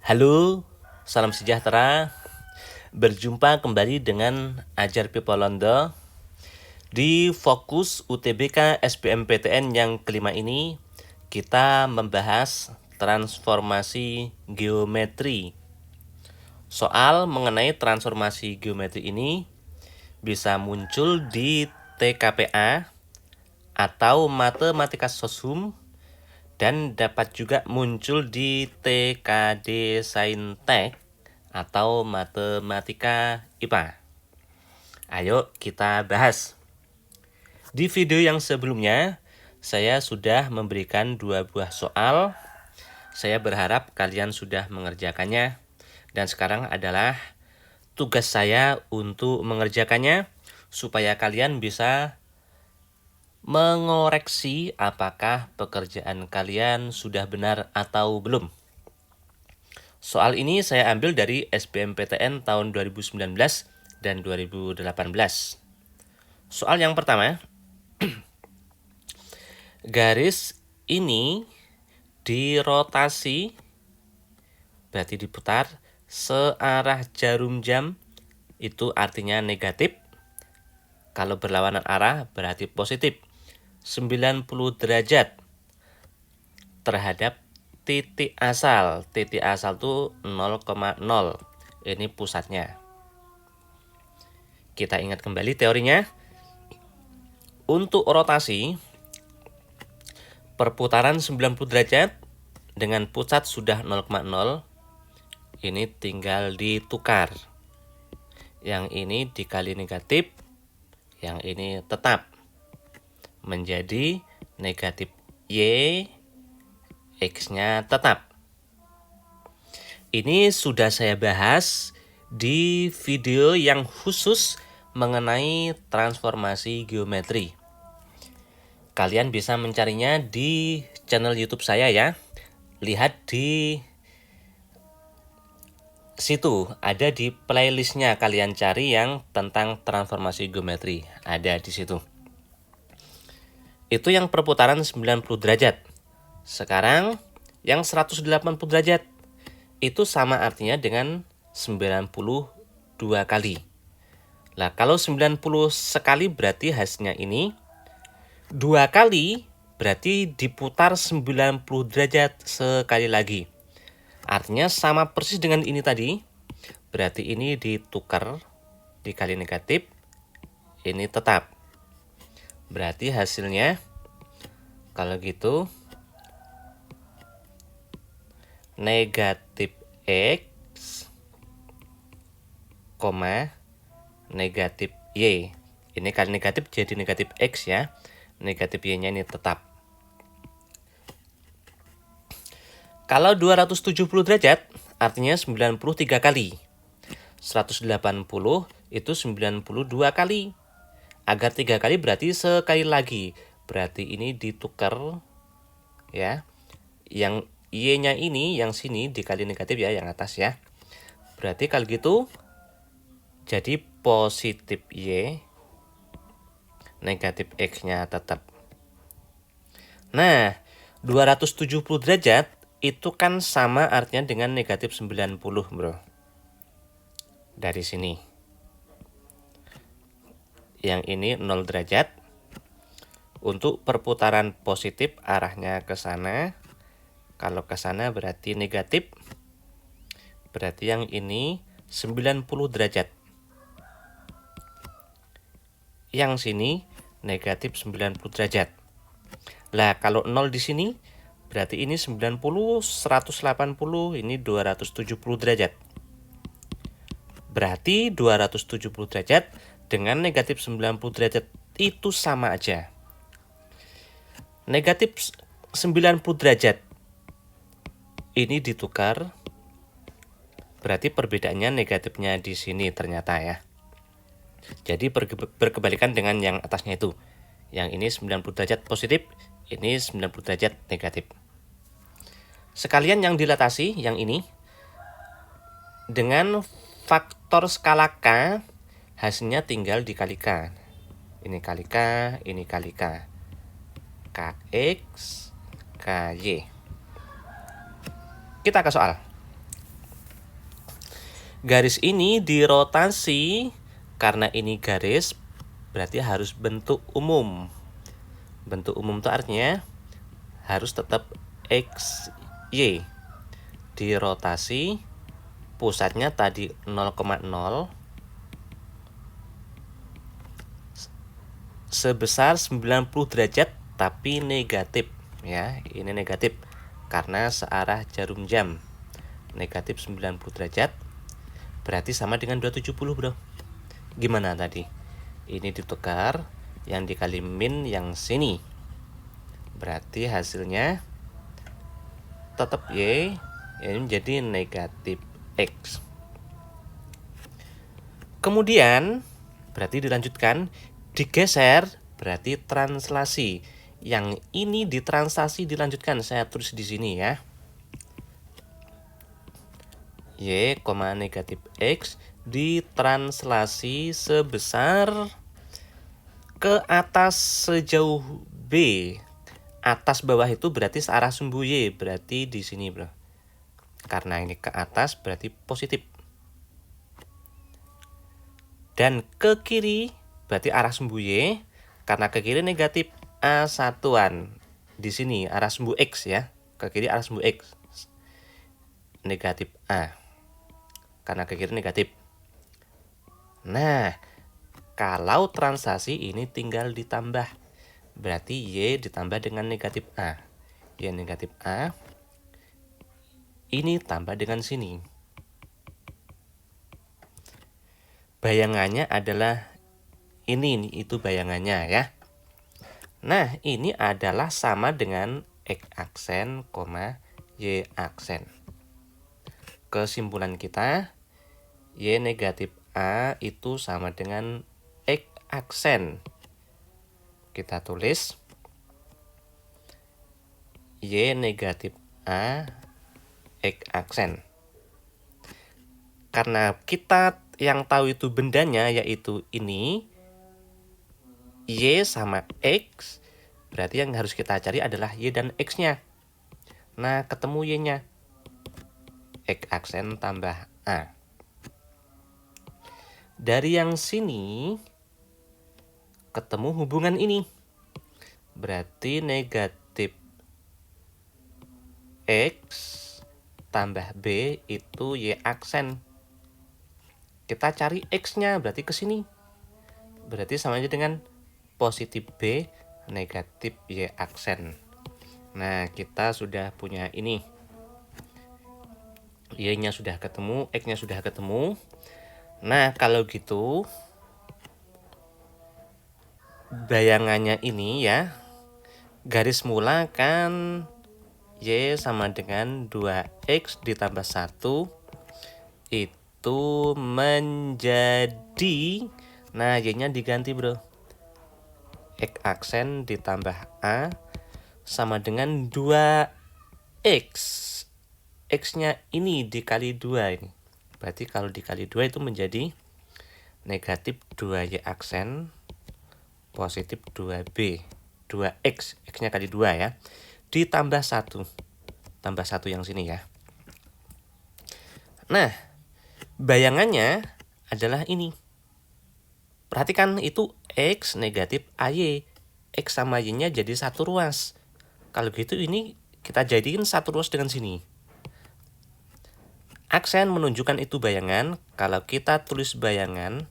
Halo, salam sejahtera. Berjumpa kembali dengan Ajar Pipolondo di Fokus UTBK SBMPTN yang kelima ini. Kita membahas transformasi geometri. Soal mengenai transformasi geometri ini bisa muncul di TKPA atau Matematika Soshum dan dapat juga muncul di TKD Saintek atau Matematika IPA. Ayo kita bahas. Di video yang sebelumnya, saya sudah memberikan 2 buah soal. Saya berharap kalian sudah mengerjakannya. Dan sekarang adalah tugas saya untuk mengerjakannya supaya kalian bisa mengoreksi apakah pekerjaan kalian sudah benar atau belum. Soal ini saya ambil dari SBMPTN tahun 2019 dan 2018. Soal yang pertama, garis ini dirotasi, berarti diputar, searah jarum jam, itu artinya negatif. Kalau berlawanan arah berarti positif. 90 derajat terhadap titik asal. Titik asal itu 0,0. Ini pusatnya. Kita ingat kembali teorinya. Untuk rotasi, perputaran 90 derajat dengan pusat sudah 0,0. Ini tinggal ditukar. Yang ini dikali negatif, yang ini tetap. Menjadi negatif Y, X-nya tetap. Ini sudah saya bahas di video yang khusus mengenai transformasi geometri. Kalian bisa mencarinya di channel YouTube saya ya. Lihat di situ, ada di playlistnya, kalian cari yang tentang transformasi geometri. Ada di situ. Itu yang perputaran 90 derajat. Sekarang yang 180 derajat. Itu sama artinya dengan 92 kali. Nah, kalau 90 sekali berarti hasilnya ini. 2 kali berarti diputar 90 derajat sekali lagi. Artinya sama persis dengan ini tadi. Berarti ini ditukar dikali negatif. Ini tetap. Berarti hasilnya kalau gitu negatif X, negatif Y. Ini kali negatif jadi negatif X ya. Negatif Y-nya ini tetap. Kalau 270 derajat artinya 93 kali. 180 itu 92 kali. Agar 3 kali berarti sekali lagi. Berarti ini ditukar ya. Yang Y-nya ini yang sini dikali negatif ya, yang atas ya. Berarti kalau gitu jadi positif Y, negatif X-nya tetap. Nah, 270 derajat itu kan sama artinya dengan negatif 90, bro. Dari sini. Yang ini 0 derajat. Untuk perputaran positif arahnya ke sana. Kalau ke sana berarti negatif. Berarti yang ini 90 derajat. Yang sini negatif 90 derajat. Lah, kalau 0 di sini berarti ini 90, 180, ini 270 derajat. Berarti 270 derajat dengan negatif 90 derajat itu sama aja. Negatif 90 derajat ini ditukar, berarti perbedaannya negatifnya di sini ternyata ya. Jadi berkebalikan dengan yang atasnya itu. Yang ini 90 derajat positif, ini 90 derajat negatif. Sekalian yang dilatasi, yang ini, dengan faktor skala K, hasilnya tinggal dikalikan. Ini kali K, ini kali K. KX, KY. Kita ke soal. Garis ini dirotasi, karena ini garis berarti harus bentuk umum. Bentuk umum itu artinya harus tetap X, Y. Dirotasi, pusatnya tadi 0,0 sebesar 90 derajat tapi negatif ya. Ini negatif karena searah jarum jam. Negatif 90 derajat berarti sama dengan 270, bro. Gimana tadi? Ini ditukar, yang dikali min yang sini. Berarti hasilnya tetap Y, ini menjadi negatif X. Kemudian berarti dilanjutkan, digeser berarti translasi. Yang ini ditranslasi dilanjutkan, saya tulis di sini ya. Y, negatif X ditranslasi sebesar ke atas sejauh B. Atas bawah itu berarti searah sumbu Y, berarti di sini, bro. Karena ini ke atas berarti positif. Dan ke kiri berarti arah sumbu Y, karena ke kiri negatif A satuan. Di sini arah sumbu X ya. Ke kiri arah sumbu X. Negatif A. Karena ke kiri negatif. Nah, kalau translasi ini tinggal ditambah. Berarti Y ditambah dengan negatif A. Y negatif A. Ini tambah dengan sini. Bayangannya adalah ini, itu bayangannya ya. Nah, ini adalah sama dengan X aksen, Y aksen. Kesimpulan kita, Y negatif A itu sama dengan X aksen. Kita tulis Y negatif A X aksen. Karena kita yang tahu itu bendanya yaitu ini, Y sama X, berarti yang harus kita cari adalah Y dan X-nya. Nah, ketemu Y-nya. X aksen tambah A. Dari yang sini, ketemu hubungan ini. Berarti negatif X tambah B itu Y aksen. Kita cari X-nya, berarti ke sini. Berarti sama aja dengan positif B, negatif Y aksen. Nah, kita sudah punya ini. Y-nya sudah ketemu, X-nya sudah ketemu. Nah, kalau gitu, bayangannya ini ya, garis mula kan Y sama dengan 2X ditambah 1. Itu menjadi, nah Y-nya diganti, bro. X aksen ditambah A sama dengan 2X. X-nya ini dikali 2 ini. Berarti kalau dikali 2 itu menjadi negatif 2Y aksen, positif 2B. 2X, X-nya kali 2 ya. Ditambah 1. Tambah 1 yang sini ya. Nah, bayangannya adalah ini. Perhatikan itu X negatif AY. X sama Y-nya jadi satu ruas. Kalau gitu ini kita jadiin satu ruas dengan sini. Aksen menunjukkan itu bayangan. Kalau kita tulis bayangan,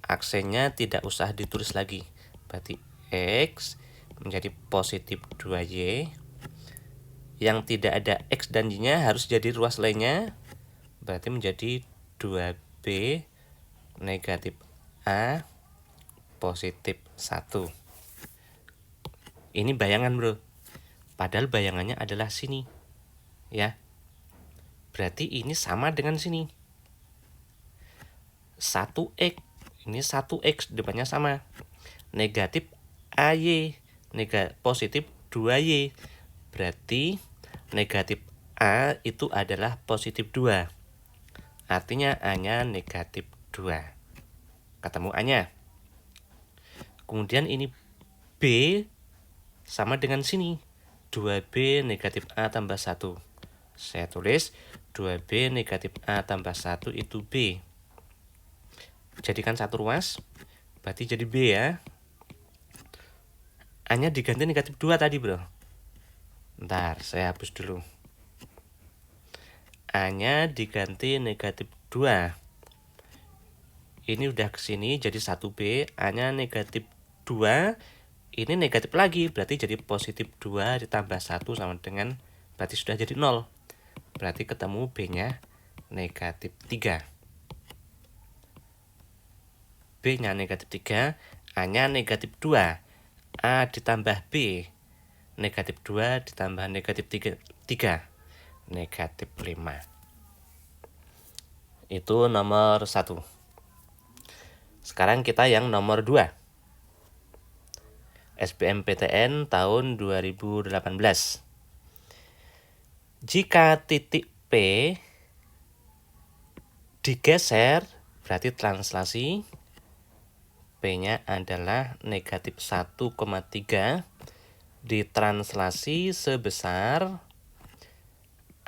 aksennya tidak usah ditulis lagi. Berarti X menjadi positif 2Y. Yang tidak ada X dan Y-nya harus jadi ruas lainnya. Berarti menjadi 2B negatif A positif 1. Ini bayangan, bro. Padahal bayangannya adalah sini. Ya. Berarti ini sama dengan sini. 1X. Ini 1X, depannya sama. Negatif AY. Positif 2Y. Berarti negatif A itu adalah positif 2. Artinya A-nya negatif 2. Ketemu A-nya. Kemudian ini B sama dengan sini. 2B negatif A tambah 1. Saya tulis 2B negatif A tambah 1 itu B. Jadikan satu ruas, berarti jadi B ya. A-nya diganti negatif 2 tadi bro. Bentar, saya hapus dulu. A-nya diganti negatif 2. Ini udah kesini jadi 1B, A-nya negatif 2. Ini negatif lagi, berarti jadi positif 2 ditambah 1 sama dengan, berarti sudah jadi 0. Berarti ketemu B-nya negatif 3. B-nya negatif 3, A-nya negatif 2. A ditambah B, negatif 2 ditambah negatif 3, negatif 5. Itu nomor 1. Sekarang kita yang nomor 2. SBMPTN tahun 2018. Jika titik P digeser, berarti translasi P-nya adalah negatif 1,3 ditranslasi sebesar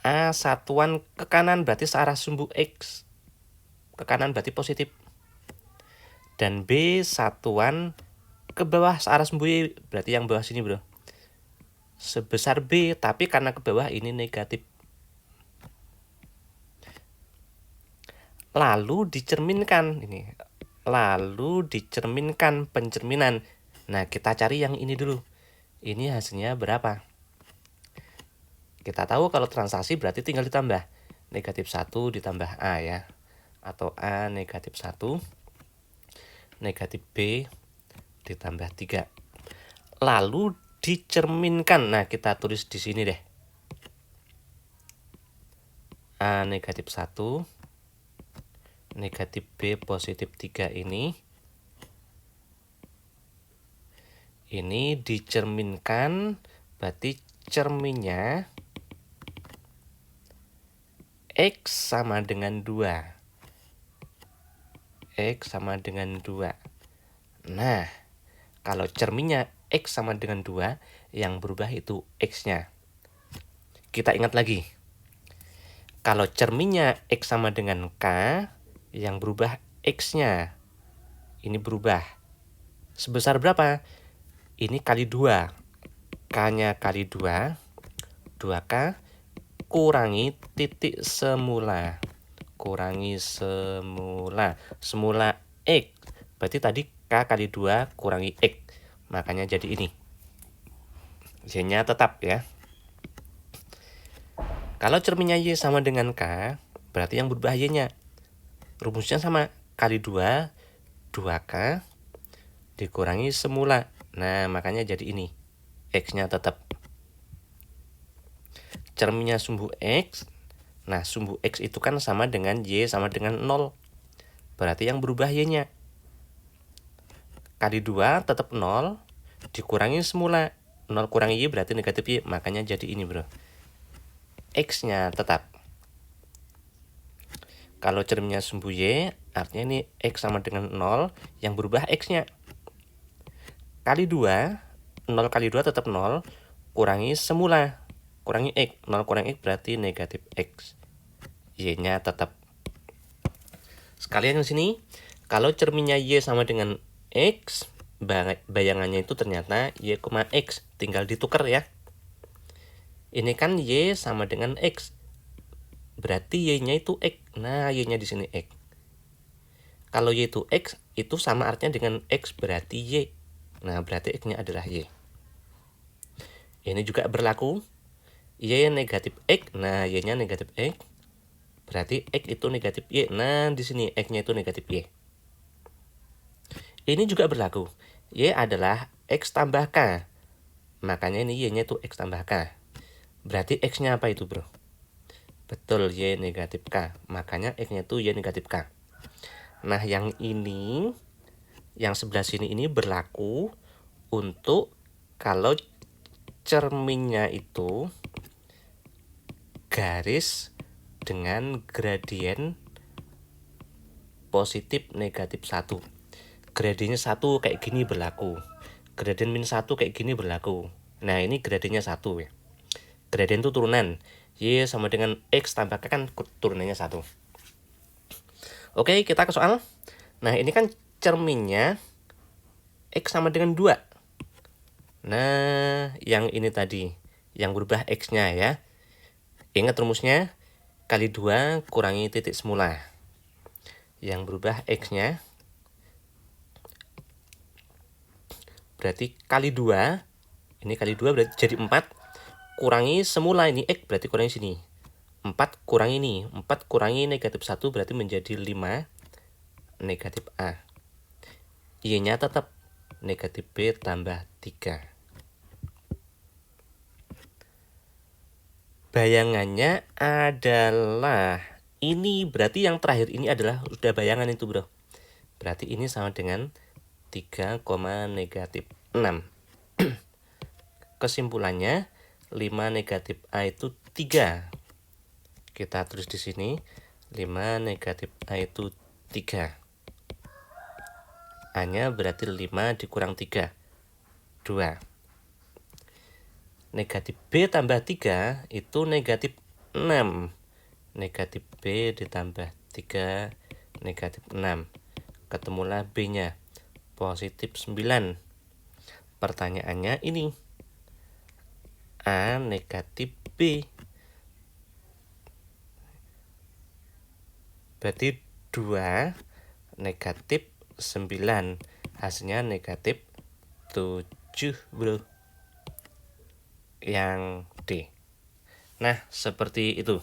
A satuan ke kanan berarti searah sumbu X. Ke kanan berarti positif. Dan B satuan ke bawah searah sumbu Y, berarti yang bawah sini bro. Sebesar B, tapi karena ke bawah ini negatif. Lalu dicerminkan ini. Lalu dicerminkan pencerminan. Nah, kita cari yang ini dulu. Ini hasilnya berapa? Kita tahu kalau transaksi berarti tinggal ditambah. Negatif 1 ditambah A ya. Atau A negatif 1. Negatif B ditambah 3. Lalu dicerminkan. Nah, kita tulis di sini deh. A negatif 1, negatif B positif 3 ini dicerminkan, berarti cerminnya X sama dengan 2. X sama dengan 2. Nah, kalau cerminnya X sama dengan 2, yang berubah itu X-nya. Kita ingat lagi. Kalau cerminnya X sama dengan K, yang berubah X-nya. Ini berubah. Sebesar berapa? Ini kali 2. K-nya kali 2. 2K kurangi titik semula. Kurangi semula. Semula X. Berarti tadi K kali 2 kurangi X. Makanya jadi ini. Y-nya tetap ya. Kalau cerminnya Y sama dengan K, berarti yang berubah Y-nya. Rumusnya sama. Kali 2, 2K dikurangi semula. Nah, makanya jadi ini. X-nya tetap. Cerminnya sumbu X. Nah, sumbu X itu kan sama dengan Y sama dengan 0. Berarti yang berubah Y-nya. Kali 2 tetap 0. Dikurangi semula. 0 kurangi Y berarti negatif Y. Makanya jadi ini bro. X-nya tetap. Kalau cerminnya sumbu Y, artinya ini X sama dengan 0. Yang berubah X-nya. Kali 2. 0 kali 2 tetap 0. Kurangi semula. Kurangi X. 0 kurangi X berarti negatif X. Y-nya tetap. Sekalian di sini, kalau cerminnya Y sama dengan X, bayangannya itu ternyata Y, X. Tinggal ditukar ya. Ini kan Y sama dengan X. Berarti Y-nya itu X. Nah, Y-nya di sini X. Kalau Y itu X, itu sama artinya dengan X berarti Y. Nah, berarti X-nya adalah Y. Ini juga berlaku. Y negatif X. Nah, Y-nya negatif X. Berarti X itu negatif Y. Nah, di sini X-nya itu negatif Y. Ini juga berlaku. Y adalah X tambah K. Makanya ini Y-nya itu X tambah K. Berarti X-nya apa itu bro? Betul, Y negatif K. Makanya X-nya itu Y negatif K. Nah, yang ini, yang sebelah sini ini berlaku untuk kalau cerminnya itu garis dengan gradien positif negatif 1. Gradiennya 1 kayak gini berlaku. Gradien min 1 kayak gini berlaku. Nah, ini gradiennya 1 ya. Gradien itu turunan. Y sama dengan X tambah K kan turunannya 1. Oke, kita ke soal. Nah, ini kan cerminnya X sama dengan 2. Nah, yang ini tadi, yang berubah X-nya ya. Ingat rumusnya, kali 2 kurangi titik semula. Yang berubah X-nya berarti kali 2. Ini kali 2 berarti jadi 4. Kurangi semula, ini X berarti kurangi sini. 4 kurangi ini. 4 kurangi negatif 1 berarti menjadi 5 negatif A. Y-nya tetap negatif B tambah 3. Bayangannya adalah ini, berarti yang terakhir ini adalah sudah bayangan itu bro. Berarti ini sama dengan 3, negatif 6. Kesimpulannya 5 negatif A itu 3. Kita tulis di sini 5 negatif A itu 3. A-nya berarti 5 dikurang 3, 2. Negatif B tambah 3 itu negatif 6. Negatif B ditambah 3 negatif 6. Ketemulah B-nya positif 9. Pertanyaannya ini, A negatif B. Berarti 2 negatif 9. Hasilnya negatif 7 bro. Yang D. Nah, seperti itu.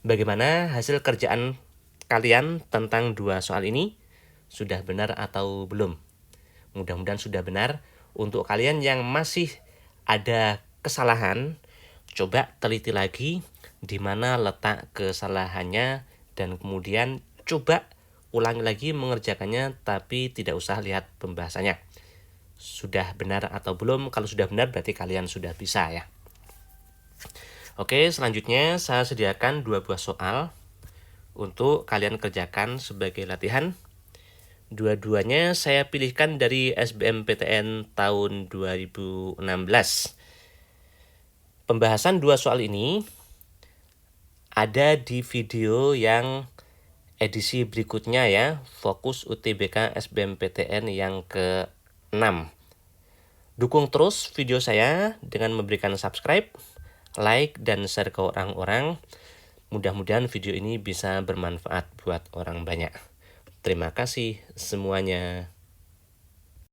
Bagaimana hasil kerjaan kalian tentang 2 soal ini? Sudah benar atau belum? Mudah-mudahan sudah benar. Untuk kalian yang masih ada kesalahan, coba teliti lagi di mana letak kesalahannya dan kemudian coba ulangi lagi mengerjakannya, tapi tidak usah lihat pembahasannya. Sudah benar atau belum? Kalau sudah benar berarti kalian sudah bisa ya. Oke, selanjutnya saya sediakan 2 buah soal untuk kalian kerjakan sebagai latihan. Dua-duanya saya pilihkan dari SBMPTN tahun 2016. Pembahasan 2 soal ini ada di video yang edisi berikutnya ya, Fokus UTBK SBMPTN yang ke-6. Dukung terus video saya dengan memberikan subscribe, like, dan share ke orang-orang. Mudah-mudahan video ini bisa bermanfaat buat orang banyak. Terima kasih semuanya.